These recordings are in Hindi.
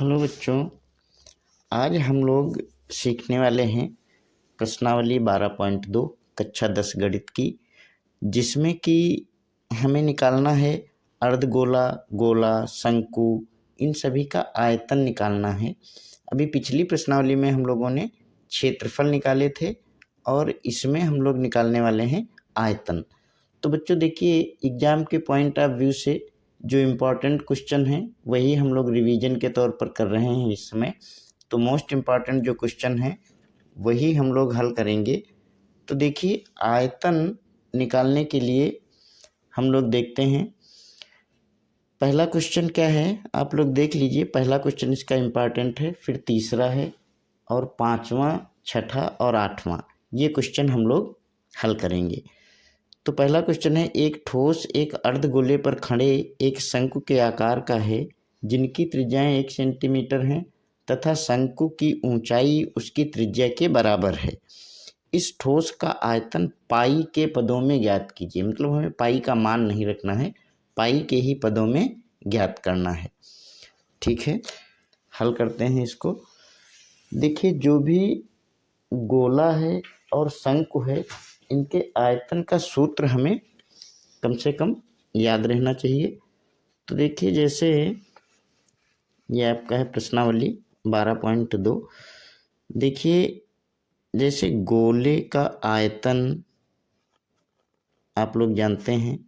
हेलो बच्चों, आज हम लोग सीखने वाले हैं प्रश्नावली 12.2 कक्षा 10 गणित की, जिसमें कि हमें निकालना है अर्धगोला, गोला, शंकु, इन सभी का आयतन निकालना है। अभी पिछली प्रश्नावली में हम लोगों ने क्षेत्रफल निकाले थे और इसमें हम लोग निकालने वाले हैं आयतन। तो बच्चों देखिए, एग्जाम के पॉइंट ऑफ व्यू से जो इम्पोर्टेंट क्वेश्चन है वही हम लोग रिवीजन के तौर पर कर रहे हैं इस समय। तो मोस्ट इम्पॉर्टेंट जो क्वेश्चन है वही हम लोग हल करेंगे। तो देखिए, आयतन निकालने के लिए हम लोग देखते हैं पहला क्वेश्चन क्या है, आप लोग देख लीजिए। पहला क्वेश्चन इसका इम्पॉर्टेंट है, फिर तीसरा है और पाँचवा, छठा और आठवां ये क्वेश्चन हम लोग हल करेंगे। तो पहला क्वेश्चन है, एक ठोस एक अर्धगोले पर खड़े एक शंकु के आकार का है जिनकी त्रिज्याएं 1 सेंटीमीटर हैं तथा शंकु की ऊंचाई उसकी त्रिज्या के बराबर है। इस ठोस का आयतन पाई के पदों में ज्ञात कीजिए। मतलब हमें पाई का मान नहीं रखना है, पाई के ही पदों में ज्ञात करना है। ठीक है, हल करते हैं इसको। देखिए, जो भी गोला है और शंकु है इनके आयतन का सूत्र हमें कम से कम याद रहना चाहिए। तो देखिए, जैसे ये आपका है प्रश्नावली 12.2। देखिए, जैसे गोले का आयतन आप लोग जानते हैं,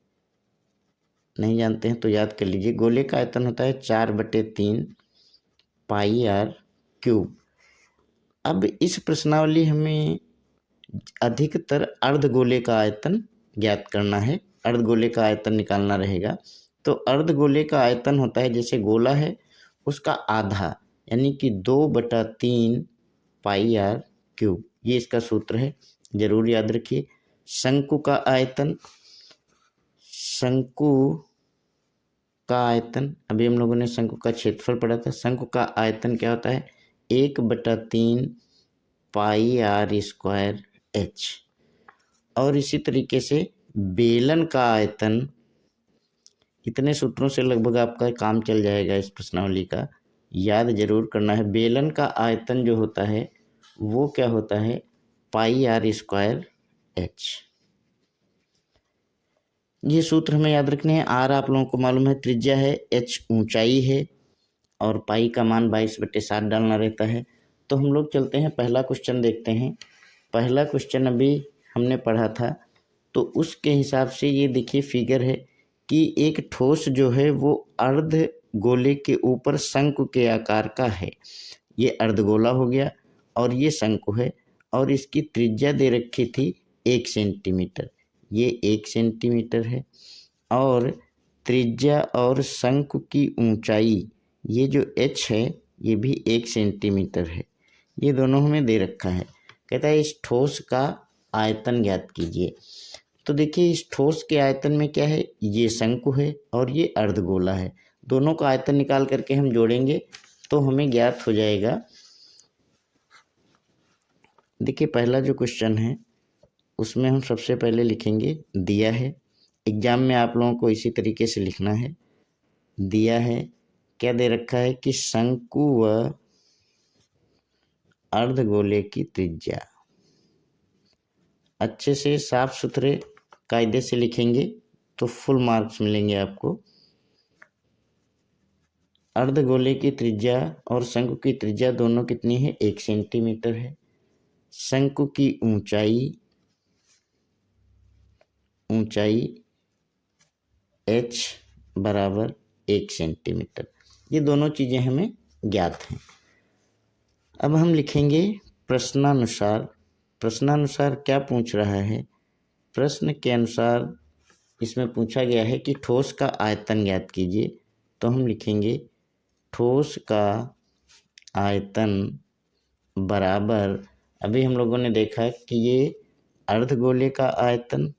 नहीं जानते हैं तो याद कर लीजिए। गोले का आयतन होता है 4/3 पाई आर क्यूब। अब इस प्रश्नावली हमें अधिकतर अर्धगोले का आयतन ज्ञात करना है, अर्धगोले का आयतन निकालना रहेगा। तो अर्धगोले का आयतन होता है, जैसे गोला है उसका आधा यानी कि 2/3 पाई आर क्यूब, ये इसका सूत्र है, जरूर याद रखिए। शंकु का आयतन, शंकु का आयतन, अभी हम लोगों ने शंकु का क्षेत्रफल पढ़ा था। शंकु का आयतन क्या होता है, 1/3 पाई आर स्क्वायर एच। और इसी तरीके से बेलन का आयतन, इतने सूत्रों से लगभग आपका काम चल जाएगा इस प्रश्नावली का, याद जरूर करना है। बेलन का आयतन जो होता है वो क्या होता है, पाई आर स्क्वायर एच। ये सूत्र हमें याद रखने हैं। आर आप लोगों को मालूम है त्रिज्या है, एच ऊंचाई है और पाई का मान 22/7 डालना रहता है। तो हम लोग चलते हैं, पहला क्वेश्चन देखते हैं। पहला क्वेश्चन अभी हमने पढ़ा था, तो उसके हिसाब से ये देखिए फिगर है कि एक ठोस जो है वो अर्ध गोले के ऊपर शंकु के आकार का है। ये अर्धगोला हो गया और ये शंकु है और इसकी त्रिज्या दे रखी थी 1 सेंटीमीटर, ये 1 सेंटीमीटर है। और त्रिज्या और शंकु की ऊंचाई ये जो h है ये भी 1 सेंटीमीटर है। ये दोनों हमें दे रखा है। कहता है इस ठोस का आयतन ज्ञात कीजिए। तो देखिए, इस ठोस के आयतन में क्या है, ये शंकु है और ये अर्धगोला है। दोनों का आयतन निकाल करके हम जोड़ेंगे तो हमें ज्ञात हो जाएगा। देखिए, पहला जो क्वेश्चन है उसमें हम सबसे पहले लिखेंगे, दिया है, एग्जाम में आप लोगों को इसी तरीके से लिखना है। दिया है, क्या दे रखा है कि शंकु व अर्धगोले की त्रिज्या। अच्छे से साफ सुथरे कायदे से लिखेंगे तो फुल मार्क्स मिलेंगे आपको। अर्धगोले की त्रिज्या और शंकु की त्रिज्या दोनों कितनी है, 1 सेंटीमीटर है। शंकु की ऊंचाई h बराबर 1 सेंटीमीटर। ये दोनों चीज़ें हमें ज्ञात हैं। अब हम लिखेंगे प्रश्नानुसार। प्रश्नानुसार क्या पूछ रहा है, प्रश्न के अनुसार इसमें पूछा गया है कि ठोस का आयतन ज्ञात कीजिए। तो हम लिखेंगे ठोस का आयतन बराबर, अभी हम लोगों ने देखा कि ये अर्धगोले का आयतन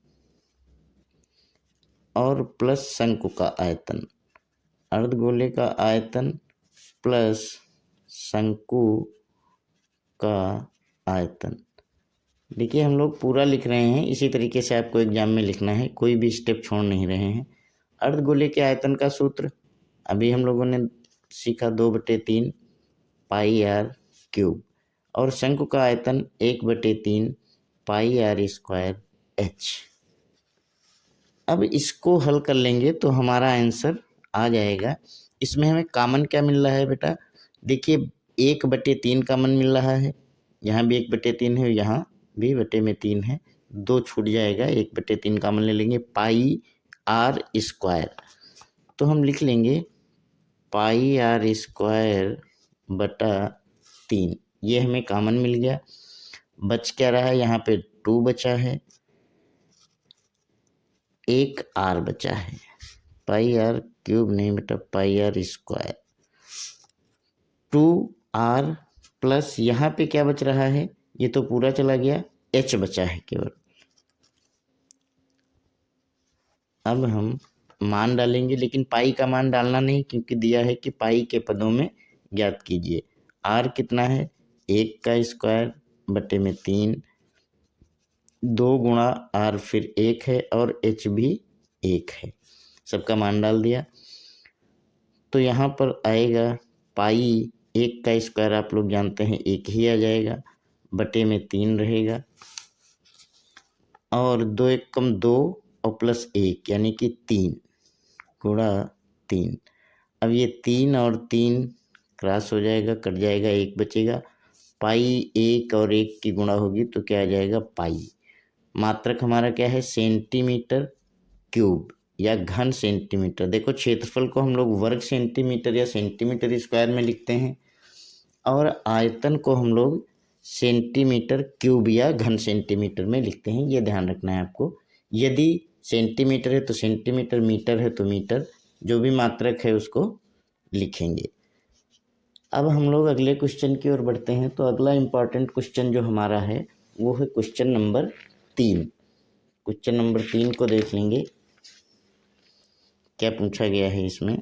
और प्लस शंकु का आयतन, अर्धगोले का आयतन प्लस शंकु का आयतन। देखिए, हम लोग पूरा लिख रहे हैं, इसी तरीके से आपको एग्जाम में लिखना है, कोई भी स्टेप छोड़ नहीं रहे हैं। अर्धगोले के आयतन का सूत्र अभी हम लोगों ने सीखा, 2/3 पाई आर क्यूब और शंकु का आयतन 1/3 पाई आर स्क्वायर एच। अब इसको हल कर लेंगे तो हमारा आंसर आ जाएगा। इसमें हमें कॉमन क्या मिल रहा है बेटा, देखिए 1/3 कॉमन मिल रहा है, यहाँ भी 1/3 है, यहाँ भी बटे में 3 है, 2 छूट जाएगा, 1/3 कॉमन ले लेंगे, पाई आर स्क्वायर। तो हम लिख लेंगे पाई आर स्क्वायर बटा 3, ये हमें कॉमन मिल गया। बच क्या रहा है, यहाँ पे 2 बचा है, एक आर बचा है, पाई आर क्यूब नहीं बेटा, पाई आर स्क्वायर, 2r प्लस यहाँ पे क्या बच रहा है, ये तो पूरा चला गया, h बचा है केवल। अब हम मान डालेंगे, लेकिन पाई का मान डालना नहीं, क्योंकि दिया है कि पाई के पदों में ज्ञात कीजिए। r कितना है, 1 का स्क्वायर बटे में 3, 2 गुणा r फिर 1 है और h भी 1 है, सबका मान डाल दिया। तो यहाँ पर आएगा पाई 1 का स्क्वायर आप लोग जानते हैं 1 ही आ जाएगा, बटे में 3 रहेगा और 2 1 कम 2 और प्लस 1 यानी कि 3 गुणा 3। अब ये 3 और 3 क्रॉस हो जाएगा, कट जाएगा, 1 बचेगा, पाई 1 और 1 की गुणा होगी तो क्या आ जाएगा पाई। मात्रक हमारा क्या है, सेंटीमीटर क्यूब या घन सेंटीमीटर। देखो क्षेत्रफल को हम लोग वर्ग सेंटीमीटर या सेंटीमीटर स्क्वायर में लिखते हैं और आयतन को हम लोग सेंटीमीटर क्यूब या घन सेंटीमीटर में लिखते हैं, ये ध्यान रखना है आपको। यदि सेंटीमीटर है तो सेंटीमीटर, मीटर है तो मीटर, जो भी मात्रक है उसको लिखेंगे। अब हम लोग अगले क्वेश्चन की ओर बढ़ते हैं। तो अगला इम्पॉर्टेंट क्वेश्चन जो हमारा है वो है क्वेश्चन नंबर 3। क्वेश्चन नंबर 3 को देख लेंगे क्या पूछा गया है इसमें।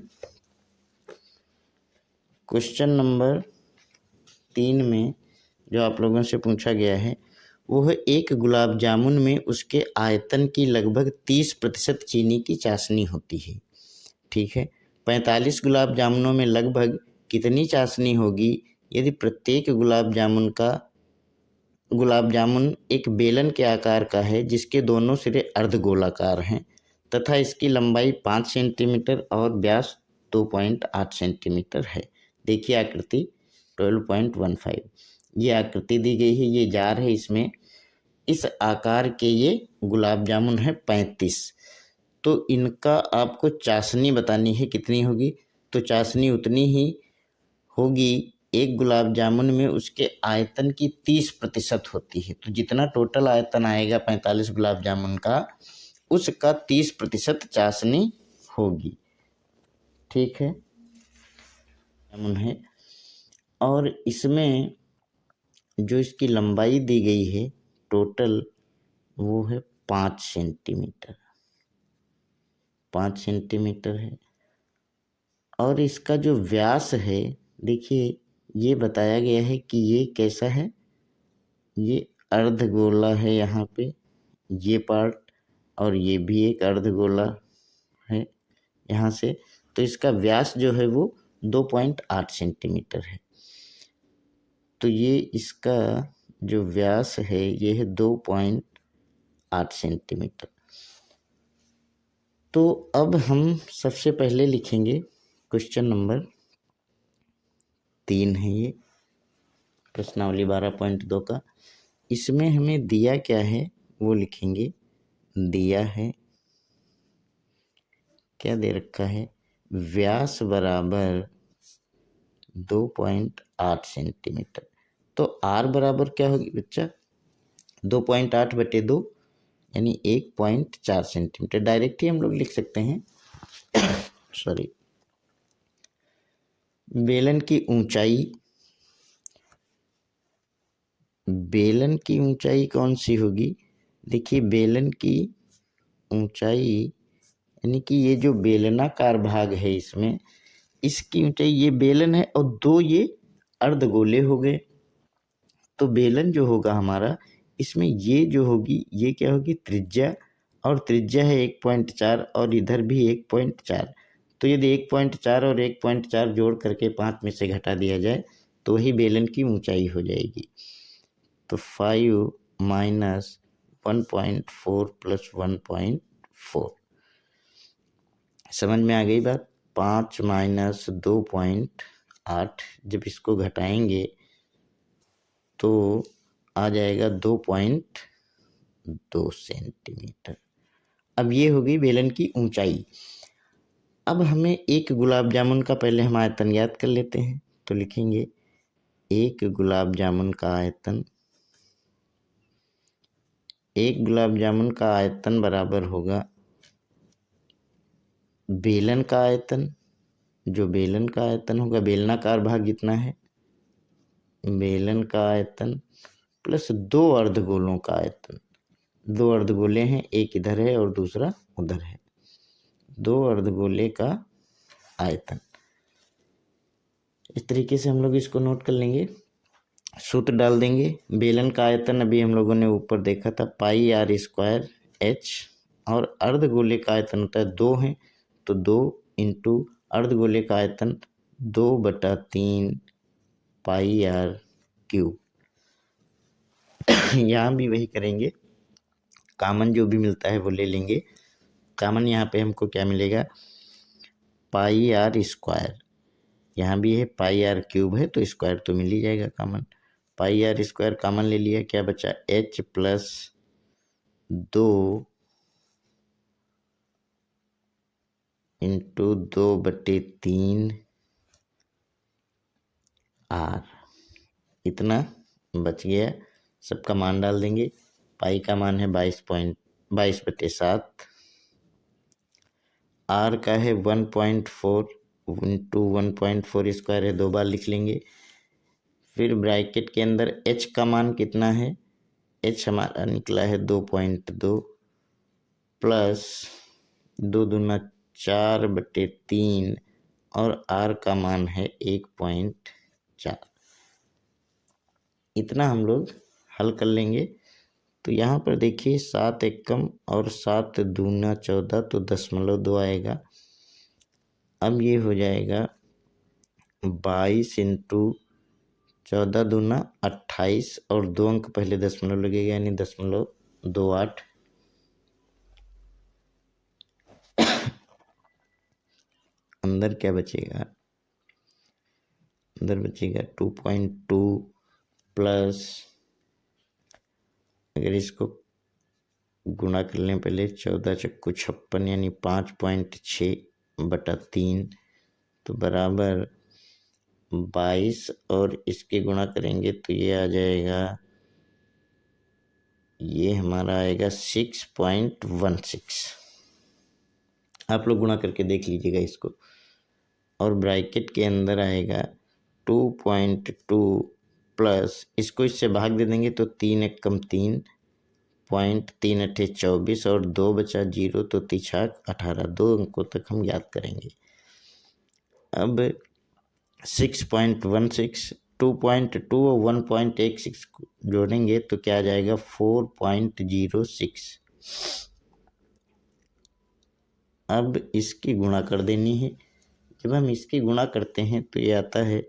क्वेश्चन नंबर 3 में जो आप लोगों से पूछा गया है वो है, एक गुलाब जामुन में उसके आयतन की लगभग 30% चीनी की चाशनी होती है, ठीक है। 45 गुलाब जामुनों में लगभग कितनी चाशनी होगी यदि प्रत्येक गुलाब जामुन एक बेलन के आकार का है जिसके दोनों सिरे अर्धगोलाकार हैं तथा इसकी लंबाई 5 सेंटीमीटर और व्यास 2.8 सेंटीमीटर है। देखिए आकृति 12.15, ये आकृति दी गई है, ये जार है, इसमें इस आकार के ये गुलाब जामुन है 35। तो इनका आपको चाशनी बतानी है कितनी होगी, तो चाशनी उतनी ही होगी, एक गुलाब जामुन में उसके आयतन की 30% होती है, तो जितना टोटल आयतन आएगा 45 गुलाब जामुन का, उसका 30% चाशनी होगी, ठीक है। जामुन है और इसमें जो इसकी लंबाई दी गई है टोटल वो है 5 सेंटीमीटर, 5 सेंटीमीटर है। और इसका जो व्यास है, देखिए ये बताया गया है कि ये कैसा है, ये अर्धगोला है यहाँ पे ये पार्ट, और ये भी एक अर्धगोला है यहाँ से, तो इसका व्यास जो है वो 2.8 सेंटीमीटर है। तो ये इसका जो व्यास है ये है 2.8 सेंटीमीटर। तो अब हम सबसे पहले लिखेंगे क्वेश्चन नंबर 3 है ये प्रश्नावली 12.2 का। इसमें हमें दिया क्या है वो लिखेंगे। दिया है, क्या दे रखा है, व्यास बराबर 2.8 सेंटीमीटर। तो आर बराबर क्या होगी बच्चा, 2.8 बटे 2 यानी 1.4 सेंटीमीटर। डायरेक्ट ही हम लोग लिख सकते हैं सॉरी। बेलन की ऊंचाई कौन सी होगी, देखिए बेलन की ऊंचाई यानी कि ये जो बेलनाकार भाग है इसमें, इसकी ऊंचाई, ये बेलन है और 2 ये अर्धगोले हो गए, तो बेलन जो होगा हमारा इसमें ये जो होगी ये क्या होगी त्रिज्या, और त्रिज्या है 1.4 और इधर भी 1.4। तो यदि 1.4 और 1.4 जोड़ करके 5 में से घटा दिया जाए तो वही बेलन की ऊंचाई हो जाएगी। तो 5 माइनस 1.4 प्लस 1.4, समझ में आ गई बात। 5 माइनस 2.8, जब इसको घटाएंगे तो आ जाएगा 2.2 सेंटीमीटर। अब ये होगी बेलन की ऊंचाई। अब हमें एक गुलाब जामुन का पहले हम आयतन ज्ञात कर लेते हैं। तो लिखेंगे एक गुलाब जामुन का आयतन बराबर होगा बेलन का आयतन, जो बेलन का आयतन होगा, बेलनाकार भाग जितना है, बेलन का आयतन प्लस 2 अर्धगोलों का आयतन। 2 अर्धगोले हैं, एक इधर है और दूसरा उधर है, 2 अर्धगोले का आयतन। इस तरीके से हम लोग इसको नोट कर लेंगे, सूत्र डाल देंगे। बेलन का आयतन अभी हम लोगों ने ऊपर देखा था पाई आर स्क्वायर एच, और अर्धगोले का आयतन होता है 2 है, तो 2 इंटू अर्धगोले का आयतन 2/3 पाई आर क्यूब। यहाँ भी वही करेंगे, कॉमन जो भी मिलता है वो ले लेंगे। कॉमन यहाँ पे हमको क्या मिलेगा, पाई आर स्क्वायर, यहाँ भी है पाई आर क्यूब है तो स्क्वायर तो मिल ही जाएगा common. Pi are square common ले लिया, क्या बचा एच प्लस 2 इंटू 2/3 आर, इतना बच गया। सबका मान डाल देंगे। पाई का मान है 22/7, आर का है 1.4 इंटू 1.4 स्क्वायर है, 2 बार लिख लेंगे। फिर ब्रैकेट के अंदर एच का मान कितना है, एच हमारा निकला है 2.2 प्लस 2 दूना 4/3 और आर का मान है 1.4। इतना हम लोग हल कर लेंगे। तो यहाँ पर देखिए 7 एकम और 7 दूना 14, तो 0.2 आएगा। अब ये हो जाएगा 22 इंटू 14 दूना 28 और 2 अंक पहले दशमलव लगेगा, यानी 0.28। अंदर क्या बचेगा, अंदर बचेगा 2.2 प्लस, अगर इसको गुणा कर लें पहले, 14 चक्कू 56 यानी 5.6/3, तो बराबर 22 और इसके गुणा करेंगे तो ये आ जाएगा, ये हमारा आएगा 6.16। आप लोग गुणा करके देख लीजिएगा इसको। और ब्रैकेट के अंदर आएगा 2.2 प्लस, इसको इससे भाग दे देंगे तो 3 एकम 3, 3 अट्ठे 24 और 2 बचा 0, तो 3 18। 2 अंकों तक हम याद करेंगे। अब 6.16, 2.2 और 1.16 जोड़ेंगे तो क्या आ जाएगा 4.06। अब इसकी गुणा कर देनी है। जब हम इसकी गुणा करते हैं तो ये आता है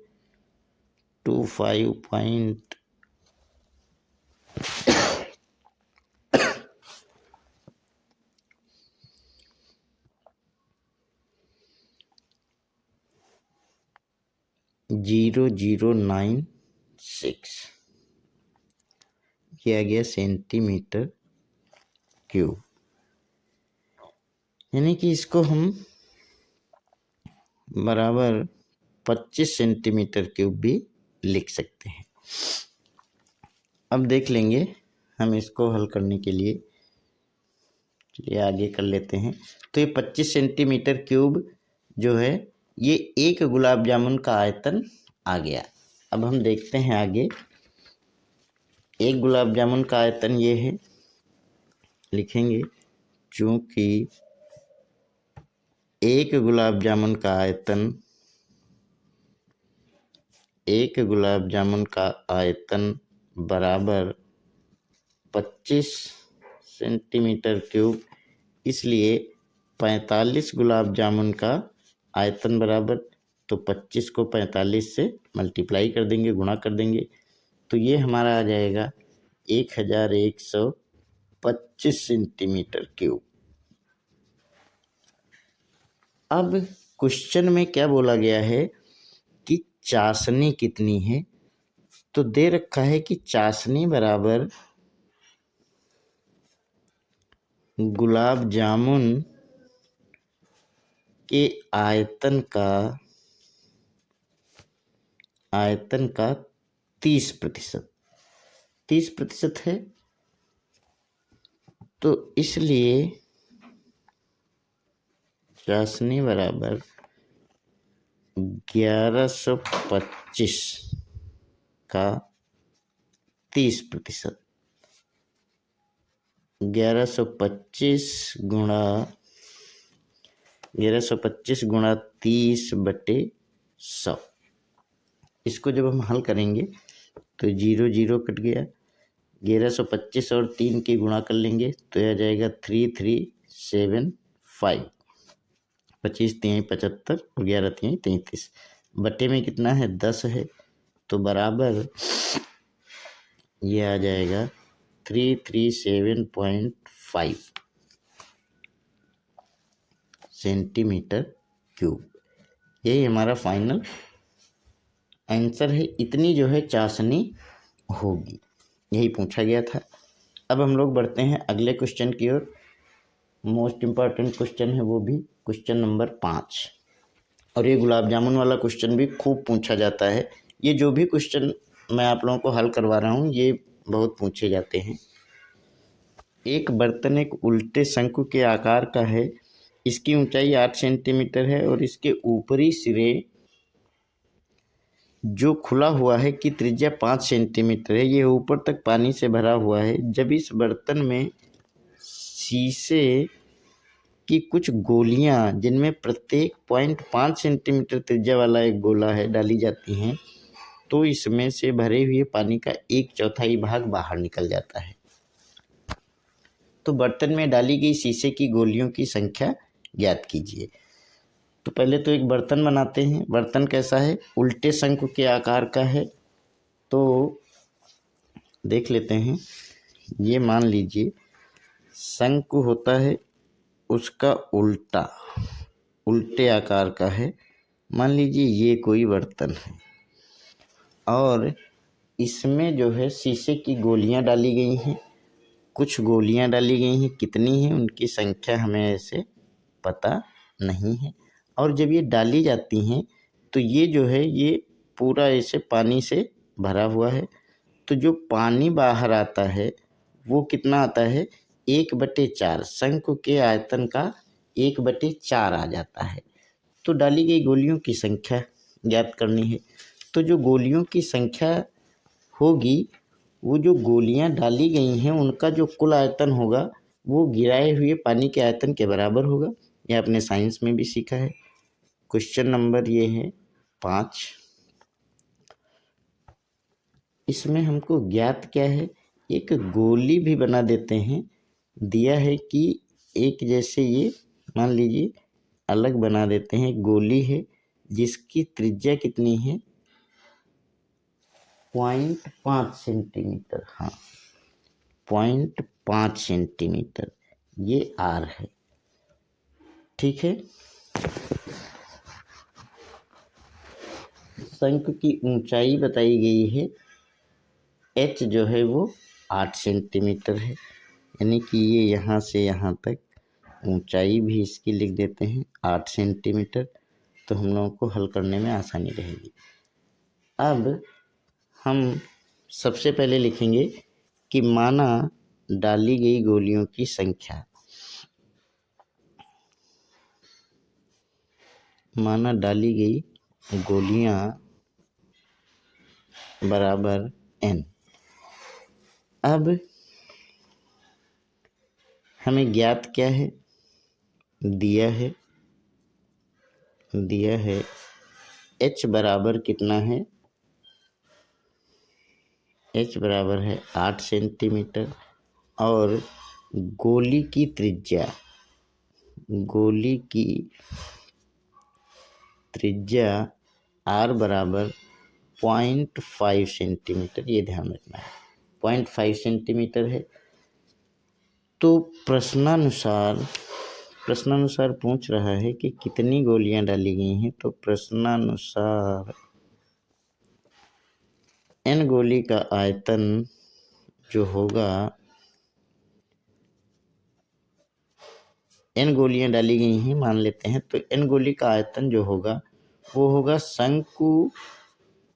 25 0096, ये आ गया सेंटीमीटर क्यूब। यानी कि इसको हम बराबर 25 सेंटीमीटर क्यूब भी लिख सकते हैं। अब देख लेंगे हम इसको हल करने के लिए, चलिए आगे कर लेते हैं। तो ये 25 सेंटीमीटर क्यूब जो है ये एक गुलाब जामुन का आयतन आ गया। अब हम देखते हैं आगे, एक गुलाब जामुन का आयतन ये है, लिखेंगे चूंकि एक गुलाब जामुन का आयतन बराबर 25 सेंटीमीटर क्यूब, इसलिए 45 गुलाब जामुन का आयतन बराबर तो 25 को 45 से मल्टीप्लाई कर देंगे, गुणा कर देंगे, तो ये हमारा आ जाएगा 1125 सेंटीमीटर क्यूब। अब क्वेश्चन में क्या बोला गया है कि चाशनी कितनी है, तो दे रखा है कि चाशनी बराबर गुलाब जामुन के आयतन का 30% है, तो इसलिए चाशनी बराबर 1125 का 30%, 1125 गुणा 30/100। इसको जब हम हल करेंगे तो 0 0 कट गया, 1125 और 3 की गुणा कर लेंगे तो यह आ जाएगा 3375, 25 3 75 और 11 3 33, बटे में कितना है 10 है, तो बराबर ये आ जाएगा 337.5 सेंटीमीटर क्यूब। यही हमारा फाइनल आंसर है। इतनी जो है चाशनी होगी, यही पूछा गया था। अब हम लोग बढ़ते हैं अगले क्वेश्चन की ओर। मोस्ट इम्पॉर्टेंट क्वेश्चन है वो भी, क्वेश्चन नंबर 5। और ये गुलाब जामुन वाला क्वेश्चन भी खूब पूछा जाता है। ये जो भी क्वेश्चन मैं आप लोगों को हल करवा रहा हूँ ये बहुत पूछे जाते हैं। एक बर्तन एक उल्टे शंकु के आकार का है, इसकी ऊंचाई 8 सेंटीमीटर है और इसके ऊपरी सिरे जो खुला हुआ है की त्रिज्या 5 सेंटीमीटर है। ये ऊपर तक पानी से भरा हुआ है। जब इस बर्तन में शीशे की कुछ गोलियां जिनमें प्रत्येक 0.5 सेंटीमीटर त्रिज्या वाला एक गोला है डाली जाती हैं, तो इसमें से भरे हुए पानी का 1/4 भाग बाहर निकल जाता है। तो बर्तन में डाली गई शीशे की गोलियों की संख्या ज्ञात कीजिए। तो पहले तो एक बर्तन बनाते हैं। बर्तन कैसा है, उल्टे शंकु के आकार का है। तो देख लेते हैं, ये मान लीजिए शंकु होता है उसका उल्टे आकार का है। मान लीजिए ये कोई बर्तन है और इसमें जो है शीशे की गोलियां डाली गई हैं। कुछ गोलियां डाली गई हैं, कितनी हैं उनकी संख्या हमें ऐसे पता नहीं है। और जब ये डाली जाती हैं तो ये जो है ये पूरा ऐसे पानी से भरा हुआ है। तो जो पानी बाहर आता है वो कितना आता है, 1/4, शंकु के आयतन का 1/4 आ जाता है। तो डाली गई गोलियों की संख्या ज्ञात करनी है। तो जो गोलियों की संख्या होगी, वो जो गोलियां डाली गई हैं उनका जो कुल आयतन होगा वो गिराए हुए पानी के आयतन के बराबर होगा। यह आपने साइंस में भी सीखा है। क्वेश्चन नंबर ये है 5। इसमें हमको ज्ञात क्या है, एक गोली भी बना देते हैं। दिया है कि एक जैसे ये मान लीजिए अलग बना देते हैं। गोली है जिसकी त्रिज्या कितनी है, 0.5 सेंटीमीटर। हाँ, 0.5 सेंटीमीटर, ये R है। ठीक है। शंकु की ऊंचाई बताई गई है, H जो है वो 8 सेंटीमीटर है, यानी कि ये यहाँ से यहाँ तक ऊंचाई भी इसकी लिख देते हैं 8 सेंटीमीटर। तो हम लोगों को हल करने में आसानी रहेगी। अब हम सबसे पहले लिखेंगे कि माना डाली गई गोलियों की संख्या, माना डाली गई गोलियां बराबर n। अब हमें ज्ञात क्या है, दिया है H बराबर कितना है, H बराबर है 8 सेंटीमीटर और गोली की त्रिज्या R बराबर 0.5 सेंटीमीटर, ये ध्यान रखना है 0.5 सेंटीमीटर है। तो प्रश्नानुसार पूछ रहा है कि कितनी गोलियां डाली गई हैं। तो प्रश्नानुसार n गोली का आयतन जो होगा, n गोलियां डाली गई हैं मान लेते हैं, तो n गोली का आयतन जो होगा वो होगा शंकु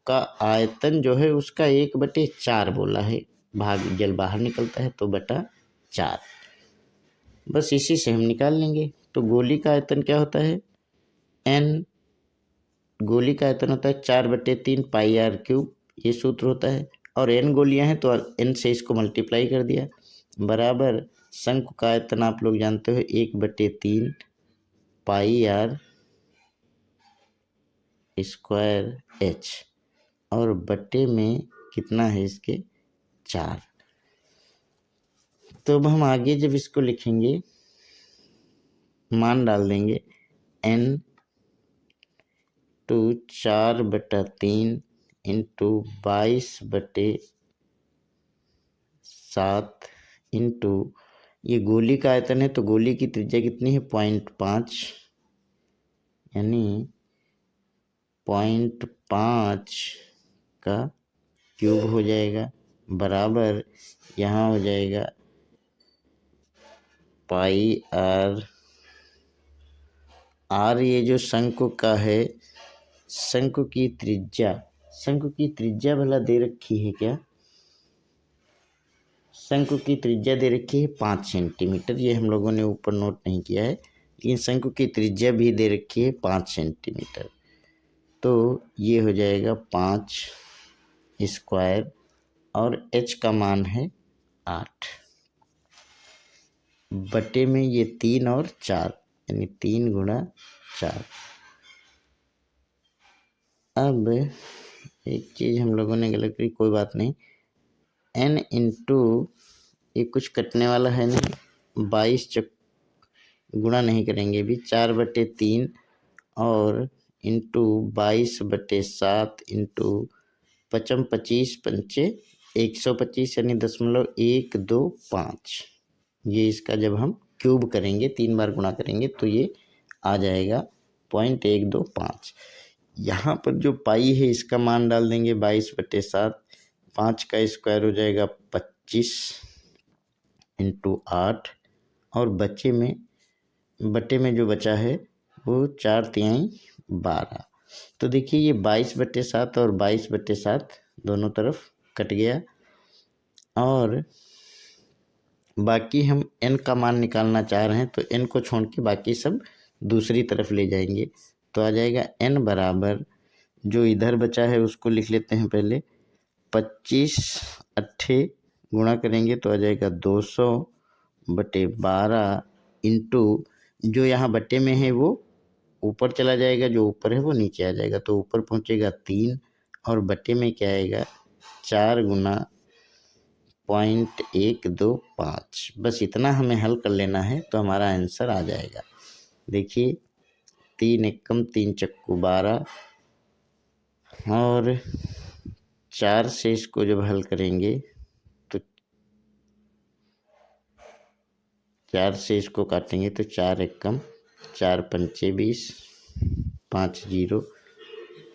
का आयतन जो है उसका 1/4 बोला है, भाग जल बाहर निकलता है तो बटा 4, बस इसी से हम निकाल लेंगे। तो गोली का आयतन क्या होता है, n, गोली का आयतन होता है 4/3 पाई r क्यूब, ये सूत्र होता है। और n गोलियां हैं तो n से इसको मल्टीप्लाई कर दिया, बराबर शंकु का आयतन आप लोग जानते हो 1/3 पाई r स्क्वायर h, और बटे में कितना है इसके 4। तो अब हम आगे जब इसको लिखेंगे मान डाल देंगे n टू 4/3 इंटू 22/7 इंटू, ये गोली का आयतन है तो गोली की त्रिज्या कितनी है 0.5, यानी 0.5 का क्यूब हो जाएगा, बराबर यहाँ हो जाएगा पाई r। ये जो शंकु का है, शंकु की त्रिज्या भला दे रखी है क्या, शंकु की त्रिज्या दे रखी है 5 सेंटीमीटर, ये हम लोगों ने ऊपर नोट नहीं किया है, लेकिन शंकु की त्रिज्या भी दे रखी है 5 सेंटीमीटर। तो ये हो जाएगा 5 स्क्वायर, और h का मान है 8, बटे में ये 3 और 4, यानी 3 गुणा 4। अब एक चीज़ हम लोगों ने गलत करी, कोई बात नहीं, n इंटू, ये कुछ कटने वाला है नहीं, 22 गुणा नहीं करेंगे भी, 4/3 और इंटू 22/7 इंटू 25 पंचे 125, यानी 0.125। ये इसका जब हम क्यूब करेंगे 3 बार गुणा करेंगे तो ये आ जाएगा 0.125। यहाँ पर जो पाई है इसका मान डाल देंगे 22/7, 5 का स्क्वायर हो जाएगा 25 इंटू 8, और बटे में जो बचा है वो 4×3 12। तो देखिए ये 22/7 और 22/7 दोनों तरफ कट गया, और बाकी हम n का मान निकालना चाह रहे हैं तो n को छोड़ के बाकी सब दूसरी तरफ ले जाएंगे। तो आ जाएगा n बराबर, जो इधर बचा है उसको लिख लेते हैं पहले, 25 8 गुणा करेंगे तो आ जाएगा 200/12 इंटू, जो यहाँ बटे में है वो ऊपर चला जाएगा, जो ऊपर है वो नीचे आ जाएगा, तो ऊपर पहुँचेगा 3, और बटे में क्या आएगा 4 गुना 0.125। बस इतना हमें हल कर लेना है तो हमारा आंसर आ जाएगा। देखिए 3 एकम 3 चक्कू 12, और 4 से इसको जब हल करेंगे तो 4 से इसको काटेंगे तो 4 एकम 4 पंचे 20, 5 0।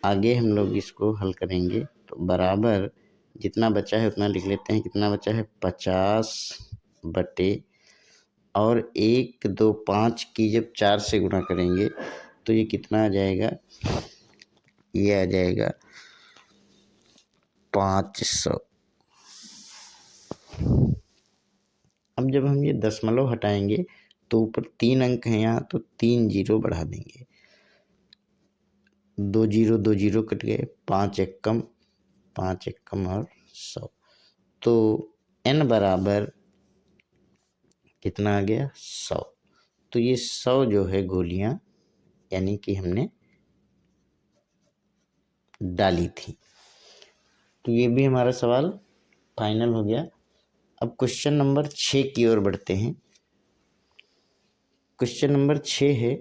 आगे हम लोग इसको हल करेंगे तो बराबर जितना बचा है उतना लिख लेते हैं, कितना बचा है 50 बटे, और 1 2 5 की जब 4 से गुणा करेंगे तो ये कितना आ जाएगा, ये आ जाएगा 500। अब जब हम ये दशमलव हटाएंगे तो ऊपर 3 अंक हैं यहाँ, तो 3 0 बढ़ा देंगे, 2 0 कट गए, 5 एकम और 100। तो n बराबर कितना आ गया 100। तो ये 100 जो है गोलियां यानी कि हमने डाली थी। तो ये भी हमारा सवाल फाइनल हो गया। अब क्वेश्चन नंबर 6 की ओर बढ़ते हैं। क्वेश्चन नंबर 6 है,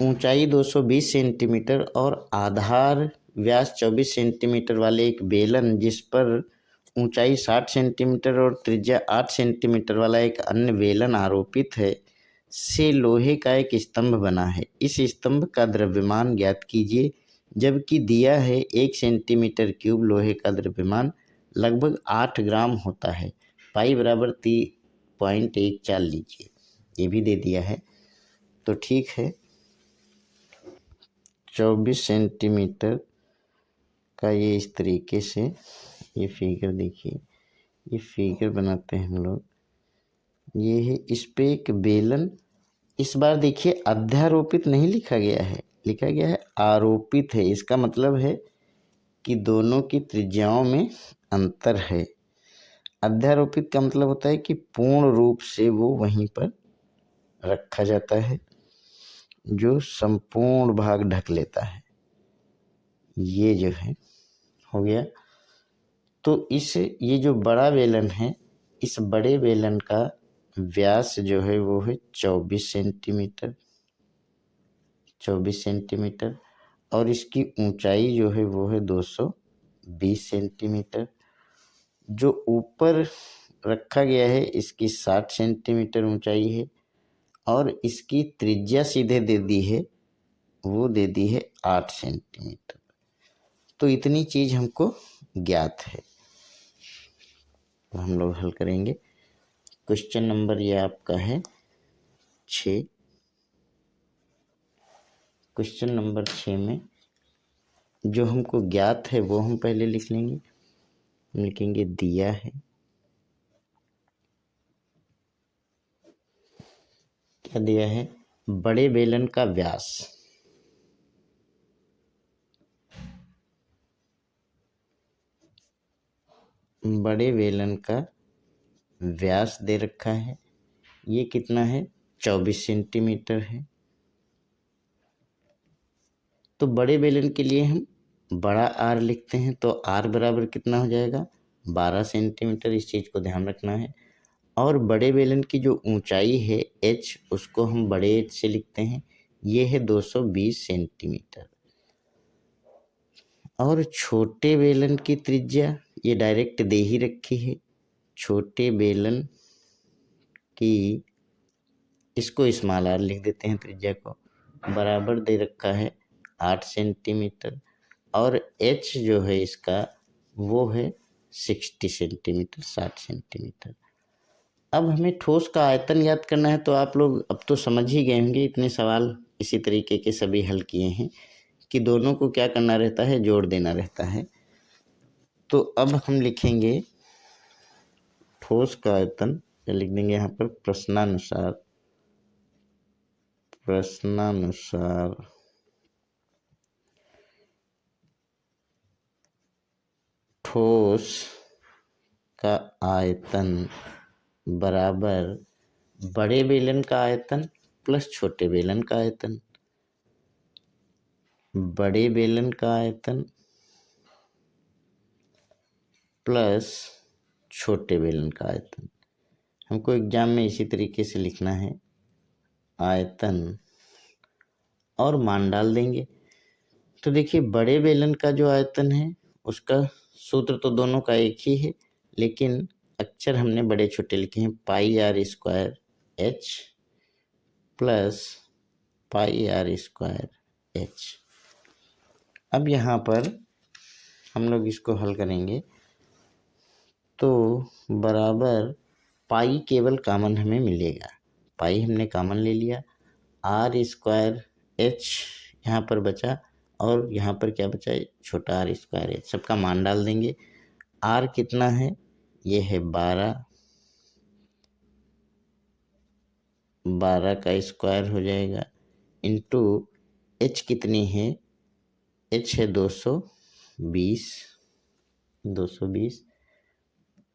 ऊंचाई 220 सेंटीमीटर और आधार व्यास 24 सेंटीमीटर वाले एक बेलन जिस पर ऊंचाई 60 सेंटीमीटर और त्रिज्या 8 सेंटीमीटर वाला एक अन्य बेलन आरोपित है से लोहे का एक स्तंभ बना है। इस स्तंभ का द्रव्यमान ज्ञात कीजिए, जबकि दिया है 1 सेंटीमीटर क्यूब लोहे का द्रव्यमान लगभग 8 ग्राम होता है। पाई बराबर 3.14 लीजिए, ये भी दे दिया है। तो ठीक है, 24 सेंटीमीटर का ये इस तरीके से ये फिगर देखिए, ये फिगर बनाते हैं हम लोग। ये है, इस पे एक बेलन, इस बार देखिए अध्यारोपित नहीं लिखा गया है, लिखा गया है आरोपित है। इसका मतलब है कि दोनों की त्रिज्याओं में अंतर है। अध्यारोपित का मतलब होता है कि पूर्ण रूप से वो वहीं पर रखा जाता है, जो संपूर्ण भाग ढक लेता है। ये जो है हो गया। तो ये जो बड़ा बेलन है, इस बड़े बेलन का व्यास जो है वो है 24 सेंटीमीटर और इसकी ऊंचाई जो है वो है 220 सेंटीमीटर। जो ऊपर रखा गया है इसकी 60 सेंटीमीटर ऊंचाई है और इसकी त्रिज्या सीधे दे दी है, वो दे दी है 8 सेंटीमीटर। तो इतनी चीज हमको ज्ञात है, तो हम लोग हल करेंगे। क्वेश्चन नंबर ये आपका है 6। क्वेश्चन नंबर 6 में जो हमको ज्ञात है वो हम पहले लिख लेंगे। हम लिखेंगे दिया है, क्या दिया है, बड़े बेलन का व्यास, बड़े बेलन का व्यास दे रखा है। ये कितना है, 24 सेंटीमीटर है। तो बड़े बेलन के लिए हम बड़ा आर लिखते हैं, तो आर बराबर कितना हो जाएगा, 12 सेंटीमीटर। इस चीज़ को ध्यान रखना है। और बड़े बेलन की जो ऊंचाई है एच, उसको हम बड़े एच से लिखते हैं, ये है 220 सेंटीमीटर। और छोटे बेलन की त्रिज्या ये डायरेक्ट दे ही रखी है। छोटे बेलन की, इसको स्मॉल आर लिख देते हैं, त्रिज्या को बराबर दे रखा है 8 सेंटीमीटर और एच जो है इसका वो है 60 सेंटीमीटर, 60 सेंटीमीटर। अब हमें ठोस का आयतन याद करना है। तो आप लोग अब तो समझ ही गए होंगे, इतने सवाल इसी तरीके के सभी हल किए हैं कि दोनों को क्या करना रहता है, जोड़ देना रहता है। तो अब हम लिखेंगे ठोस का आयतन, लिख देंगे यहाँ पर प्रश्नानुसार ठोस का आयतन बराबर बड़े बेलन का आयतन प्लस छोटे बेलन का आयतन। बड़े बेलन का आयतन प्लस छोटे बेलन का आयतन। हमको एग्जाम में इसी तरीके से लिखना है, आयतन और मान डाल देंगे। तो देखिए बड़े बेलन का जो आयतन है उसका सूत्र तो दोनों का एक ही है, लेकिन अक्षर हमने बड़े छोटे लिखे हैं। Pi are square h plus pi are square h. अब यहाँ पर हम लोग इसको हल करेंगे तो बराबर पाई केवल कॉमन हमें मिलेगा, पाई हमने कॉमन ले लिया। आर स्क्वायर एच यहाँ पर बचा और यहाँ पर क्या बचा है, छोटा आर स्क्वायर एच। सबका मान डाल देंगे। आर कितना है, ये है 12 का स्क्वायर हो जाएगा इंटू एच कितनी है, एच है 220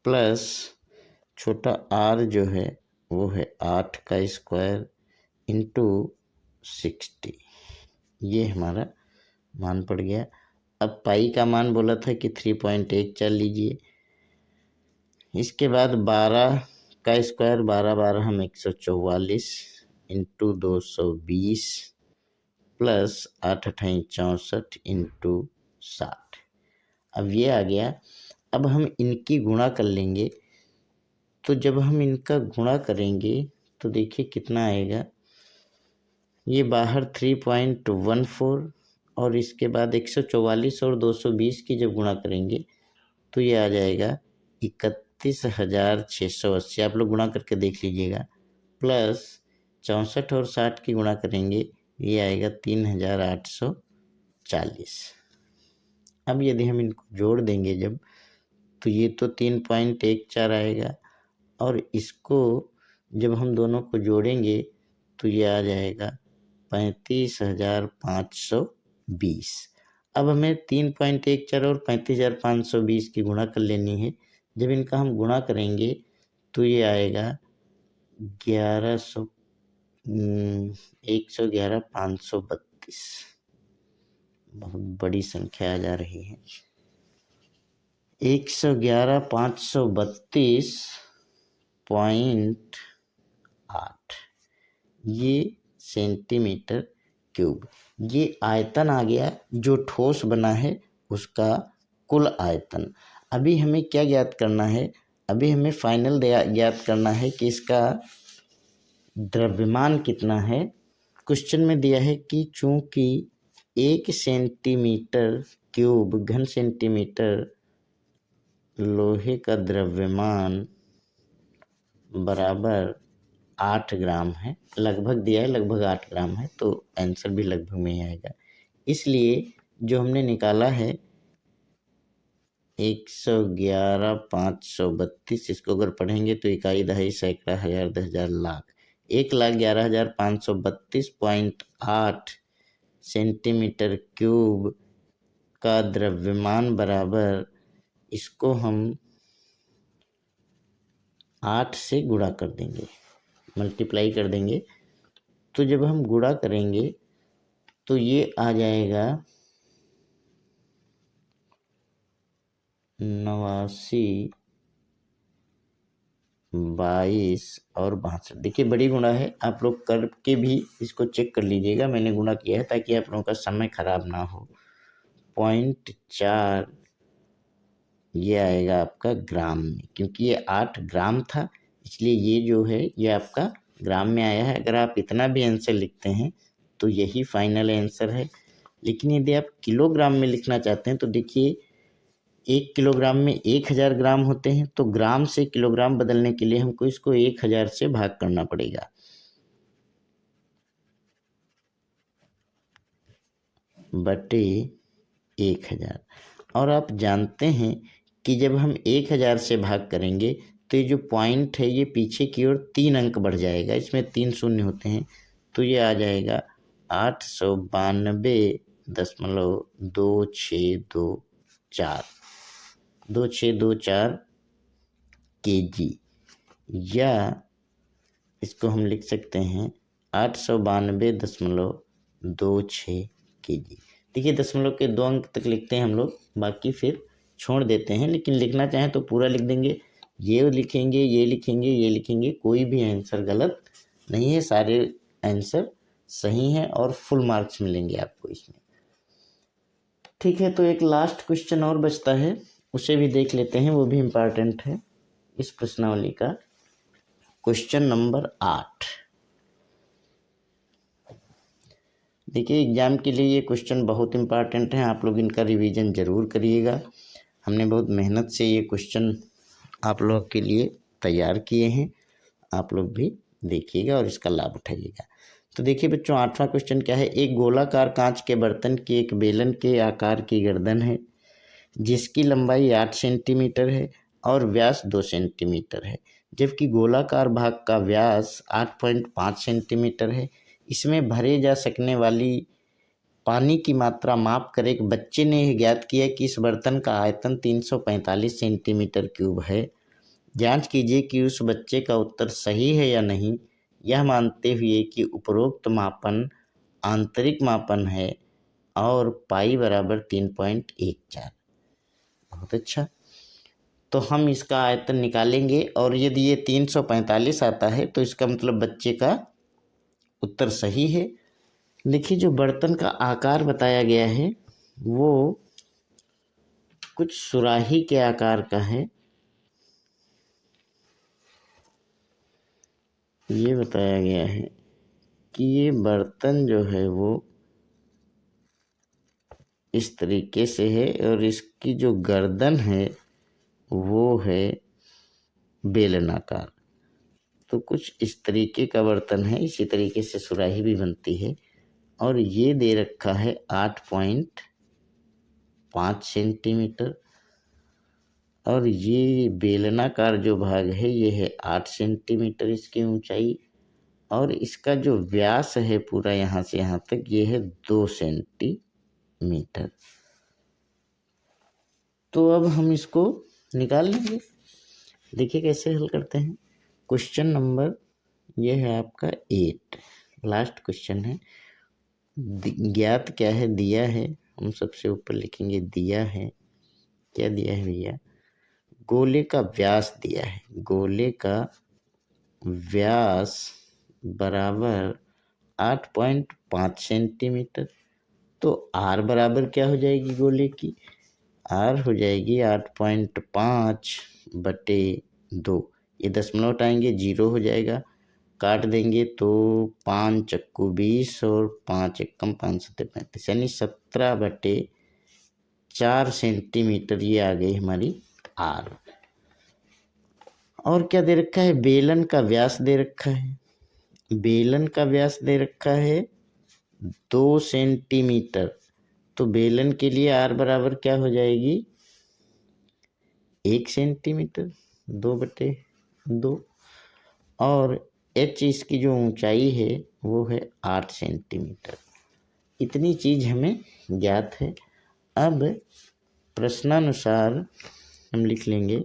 प्लस छोटा आर जो है वो है 8 का स्क्वायर इंटू 60। ये हमारा मान पड़ गया। अब पाई का मान बोला था कि 3.14 लीजिए। इसके बाद 12 का स्क्वायर, 12 12 हम 144 इंटू 220 प्लस 8 अठाई 64 इंटू 60। अब ये आ गया। अब हम इनकी गुणा कर लेंगे, तो जब हम इनका गुणा करेंगे तो देखिए कितना आएगा। ये बाहर 3.14 और इसके बाद 144 और 220 की जब गुणा करेंगे तो ये आ जाएगा 31,680। आप लोग गुणा करके देख लीजिएगा। प्लस 64 और 60 की गुणा करेंगे, ये आएगा 3,840। अब यदि हम इनको जोड़ देंगे जब, तो ये तो 3.14 आएगा और इसको जब हम दोनों को जोड़ेंगे तो ये आ जाएगा 35,520। अब हमें 3.14 और 35,520 की गुणा कर लेनी है। जब इनका हम गुणा करेंगे तो ये आएगा 111,532। बहुत बड़ी संख्या आ जा रही है। 111,532.8 ये सेंटीमीटर क्यूब। ये आयतन आ गया जो ठोस बना है उसका कुल आयतन। अभी हमें क्या ज्ञात करना है? अभी हमें फाइनल ज्ञात करना है कि इसका द्रव्यमान कितना है। क्वेश्चन में दिया है कि चूंकि 1 सेंटीमीटर क्यूब घन सेंटीमीटर लोहे का द्रव्यमान बराबर 8 ग्राम है, लगभग दिया है, लगभग 8 ग्राम है, तो आंसर भी लगभग में ही आएगा। इसलिए जो हमने निकाला है 111,532, इसको अगर पढ़ेंगे तो इकाई, दहाई, सैकड़ा, हजार, 10,000, लाख। 1,11,532.8 सेंटीमीटर क्यूब का द्रव्यमान बराबर, इसको हम 8 से गुणा कर देंगे, मल्टीप्लाई कर देंगे। तो जब हम गुणा करेंगे तो ये आ जाएगा 89, 22 और 62। देखिए बड़ी गुणा है, आप लोग करके भी इसको चेक कर लीजिएगा। मैंने गुणा किया है ताकि आप लोगों का समय खराब ना हो। 0.4 ये आएगा आपका ग्राम में, क्योंकि ये 8 ग्राम था इसलिए ये जो है ये आपका ग्राम में आया है। अगर आप इतना भी आंसर लिखते हैं तो यही फाइनल आंसर है। लेकिन यदि आप किलोग्राम में लिखना चाहते हैं तो देखिए 1 किलोग्राम में 1000 ग्राम होते हैं, तो ग्राम से किलोग्राम बदलने के लिए हमको इसको 1000 से भाग करना पड़ेगा। बटे 1000। और आप जानते हैं कि जब हम 1000 से भाग करेंगे तो ये जो पॉइंट है ये पीछे की ओर 3 अंक बढ़ जाएगा, इसमें 3 शून्य होते हैं, तो ये आ जाएगा 892.2624 kg, या इसको हम लिख सकते हैं 892.26 kg। देखिए दशमलव के 2 अंक तक लिखते हैं हम लोग, बाकी फिर छोड़ देते हैं। लेकिन लिखना चाहें तो पूरा लिख देंगे, ये लिखेंगे, ये लिखेंगे, ये लिखेंगे, कोई भी आंसर गलत नहीं है, सारे आंसर सही हैं और फुल मार्क्स मिलेंगे आपको इसमें। ठीक है, तो एक लास्ट क्वेश्चन और बचता है, उसे भी देख लेते हैं, वो भी इम्पॉर्टेंट है इस प्रश्नावली का। Question number 8। देखिए एग्जाम के लिए ये क्वेश्चन बहुत इम्पॉर्टेंट है, आप लोग इनका रिवीजन ज़रूर करिएगा। हमने बहुत मेहनत से ये क्वेश्चन आप लोग के लिए तैयार किए हैं, आप लोग भी देखिएगा और इसका लाभ उठाइएगा। तो देखिए बच्चों 8वां क्वेश्चन क्या है। एक गोलाकार कांच के बर्तन की एक बेलन के आकार की गर्दन है जिसकी लंबाई 8 सेंटीमीटर है और व्यास 2 सेंटीमीटर है, जबकि गोलाकार भाग का व्यास 8.5 सेंटीमीटर है। इसमें भरे जा सकने वाली पानी की मात्रा माप कर एक बच्चे ने यह ज्ञात किया कि इस बर्तन का आयतन 345 सेंटीमीटर क्यूब है। जांच कीजिए कि उस बच्चे का उत्तर सही है या नहीं, यह मानते हुए कि उपरोक्त मापन आंतरिक मापन है और पाई बराबर 3.14। बहुत अच्छा, तो हम इसका आयतन निकालेंगे और यदि ये 345 आता है तो इसका मतलब बच्चे का उत्तर सही है। देखिए जो बर्तन का आकार बताया गया है वो कुछ सुराही के आकार का है। ये बताया गया है कि ये बर्तन जो है वो इस तरीके से है और इसकी जो गर्दन है वो है बेलनाकार। तो कुछ इस तरीके का बर्तन है, इसी तरीके से सुराही भी बनती है। और ये दे रखा है 8.5 सेंटीमीटर और ये बेलनाकार जो भाग है ये है 8 सेंटीमीटर इसकी ऊंचाई और इसका जो व्यास है पूरा यहाँ से यहाँ तक ये है 2 सेंटीमीटर। तो अब हम इसको निकाल लेंगे। देखिए कैसे हल करते हैं। क्वेश्चन नंबर ये है आपका 8, लास्ट क्वेश्चन है। ज्ञात क्या है, दिया है, हम सबसे ऊपर लिखेंगे दिया है। क्या दिया है भैया, गोले का व्यास दिया है। गोले का व्यास बराबर 8.5 सेंटीमीटर। तो आर बराबर क्या हो जाएगी गोले की, आर हो जाएगी 8.5/2। ये दशमलव हटाएंगे 0 हो जाएगा, काट देंगे तो 5 चक्कू 20 और 5 एकम 5 सत्ते 35 यानी 17/4 सेंटीमीटर ये आ गई हमारी आर। और क्या दे रखा है, बेलन का व्यास दे रखा है। बेलन का व्यास दे रखा है 2 सेंटीमीटर। तो बेलन के लिए आर बराबर क्या हो जाएगी 1 सेंटीमीटर 2/2। और एच इसकी जो ऊंचाई है वो है 8 सेंटीमीटर। इतनी चीज हमें ज्ञात है। अब प्रश्नानुसार हम लिख लेंगे।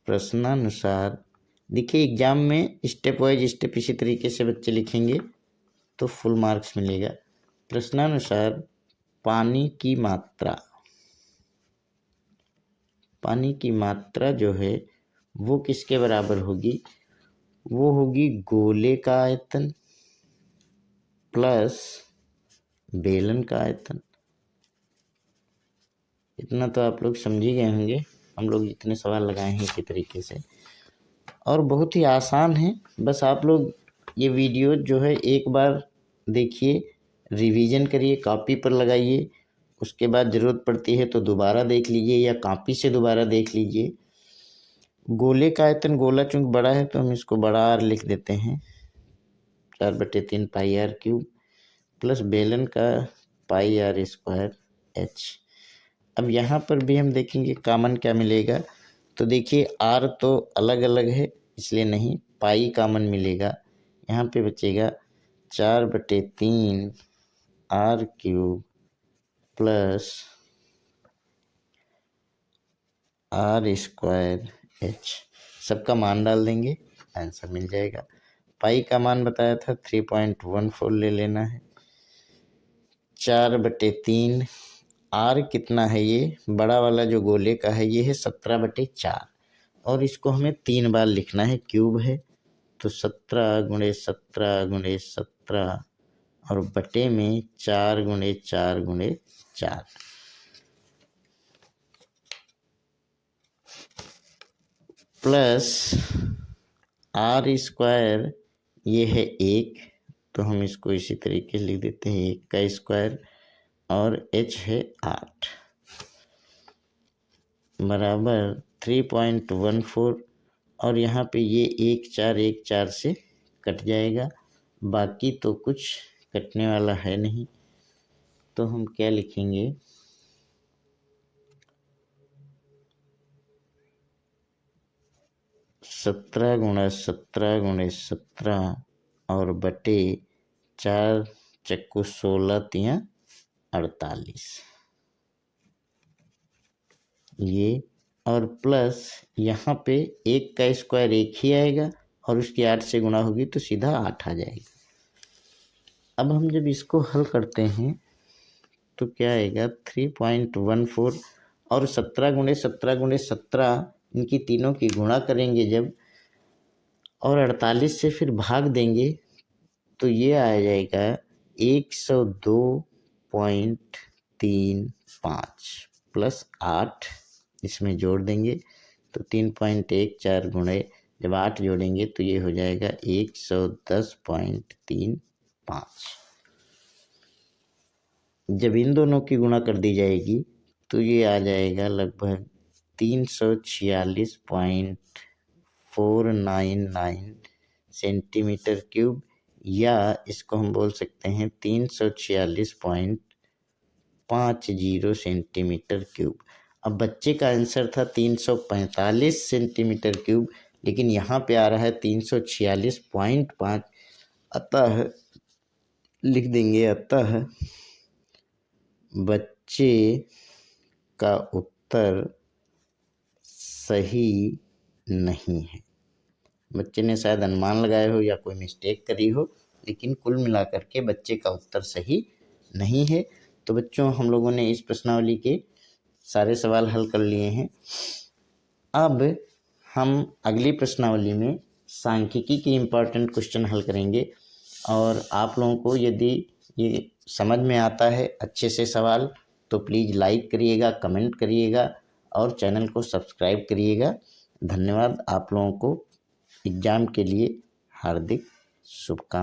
प्रश्नानुसार देखिए एग्जाम में स्टेप वाइज स्टेप इसी तरीके से बच्चे लिखेंगे तो फुल मार्क्स मिलेगा। प्रश्नानुसार पानी की मात्रा जो है वो किसके बराबर होगी, वो होगी गोले का आयतन प्लस बेलन का आयतन। इतना तो आप लोग समझ ही गए होंगे, हम लोग इतने सवाल लगाए हैं इसी तरीके से और बहुत ही आसान है। बस आप लोग ये वीडियो जो है एक बार देखिए, रिवीजन करिए, कॉपी पर लगाइए, उसके बाद ज़रूरत पड़ती है तो दोबारा देख लीजिए या कॉपी से दोबारा देख लीजिए। गोले का आयतन, गोला चूंकि बड़ा है तो हम इसको बड़ा आर लिख देते हैं 4/3 पाई आर क्यूब प्लस बेलन का पाई आर स्क्वायर एच। अब यहाँ पर भी हम देखेंगे कॉमन क्या मिलेगा। तो देखिए आर तो अलग अलग है इसलिए नहीं, पाई कॉमन मिलेगा। यहाँ पे बचेगा 4/3 R cube plus R square H. सबका मान डाल देंगे, आंसर मिल जाएगा। पाई का मान बताया था 3.14 ले लेना है। 4/3 आर कितना है, ये बड़ा वाला जो गोले का है ये है 17/4 और इसको हमें 3 बार लिखना है, क्यूब है तो 17×17×17 और बटे में 4×4×4 प्लस आर स्क्वायर ये है 1 तो हम इसको इसी तरीके से लिख देते हैं 1 का स्क्वायर और एच है 8 बराबर 3.14 और यहाँ पे ये 1 4 से कट जाएगा, बाकी तो कुछ कटने वाला है नहीं। तो हम क्या लिखेंगे, 17×17×17 और बटे 4 चक्कू 16×3=48 ये, और प्लस यहाँ पे 1 का स्क्वायर 1 ही आएगा और उसकी 8 से गुणा होगी तो सीधा 8 आ जाएगा। अब हम जब इसको हल करते हैं तो क्या आएगा 3.14 और 17×17×17 इनकी तीनों की गुणा करेंगे जब और 48 से फिर भाग देंगे तो ये आ जाएगा 102.35 प्लस 8 इसमें जोड़ देंगे तो 3.14 गुणे जब 8 जोड़ेंगे तो ये हो जाएगा 110.35। जब इन दोनों की गुणा कर दी जाएगी तो ये आ जाएगा लगभग 346.499 सेंटीमीटर क्यूब, या इसको हम बोल सकते हैं 346.50 सेंटीमीटर क्यूब। अब बच्चे का आंसर था 345 सेंटीमीटर क्यूब, लेकिन यहाँ पे आ रहा है 346.5, अतः लिख देंगे अतः बच्चे का उत्तर सही नहीं है। बच्चे ने शायद अनुमान लगाया हो या कोई मिस्टेक करी हो, लेकिन कुल मिलाकर के बच्चे का उत्तर सही नहीं है। तो बच्चों, हम लोगों ने इस प्रश्नावली के सारे सवाल हल कर लिए हैं। अब हम अगली प्रश्नावली में सांख्यिकी के इम्पॉर्टेंट क्वेश्चन हल करेंगे, और आप लोगों को यदि ये समझ में आता है अच्छे से सवाल तो प्लीज़ लाइक करिएगा, कमेंट करिएगा और चैनल को सब्सक्राइब करिएगा। धन्यवाद। आप लोगों को एग्ज़ाम के लिए हार्दिक शुभकामनाएं।